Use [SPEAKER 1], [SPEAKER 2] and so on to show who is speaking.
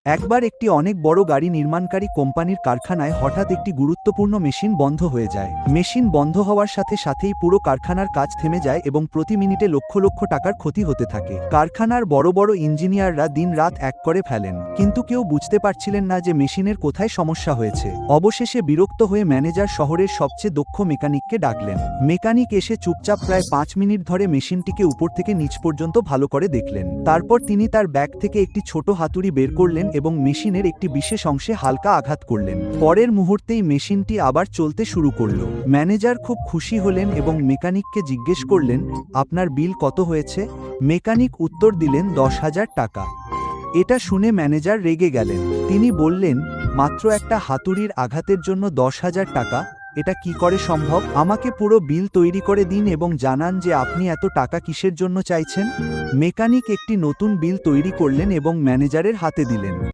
[SPEAKER 1] একবার একটি অনেক বড় গাড়ি নির্মাণকারী কোম্পানির কারখানায় হঠাৎ একটি গুরুত্বপূর্ণ মেশিন বন্ধ হয়ে যায়। মেশিন বন্ধ হওয়ার সাথে সাথেই পুরো কারখানার কাজ থেমে যায় এবং প্রতি মিনিটে লক্ষ লক্ষ টাকার ক্ষতি হতে থাকে। কারখানার বড় বড় ইঞ্জিনিয়াররা দিন-রাত এক করে ফেলেন, কিন্তু কেউ বুঝতে পারছিলেন না যে মেশিনের কোথায় সমস্যা হয়েছে। অবশেষে বিরক্ত হয়ে ম্যানেজার শহরের সবচেয়ে দক্ষ মেকানিককে ডাকলেন। মেকানিক এসে চুপচাপ প্রায় 5 মিনিট ধরে মেশিনটিকে উপর থেকে নিচ পর্যন্ত ভালো করে দেখলেন। তারপর তিনি তার ব্যাগ থেকে একটি ছোট হাতুড়ি বের করলেন এবং মেশিনের একটি বিশেষ অংশে হালকা আঘাত করলেন। পরের মুহূর্তেই মেশিনটি আবার চলতে শুরু করল। ম্যানেজার খুব খুশি হলেন এবং মেকানিককে জিজ্ঞেস করলেন, আপনার বিল কত হয়েছে? মেকানিক উত্তর দিলেন, 10,000 টাকা। এটা শুনে ম্যানেজার রেগে গেলেন। তিনি বললেন, মাত্র একটা হাতুড়ির আঘাতের জন্য 10,000 টাকা? এটা কি করে সম্ভব? আমাকে পুরো বিল তৈরি করে দিন এবং জানান যে আপনি এত টাকা কিসের জন্য চাইছেন। মেকানিক একটি নতুন বিল তৈরি করলেন এবং ম্যানেজারের হাতে দিলেন।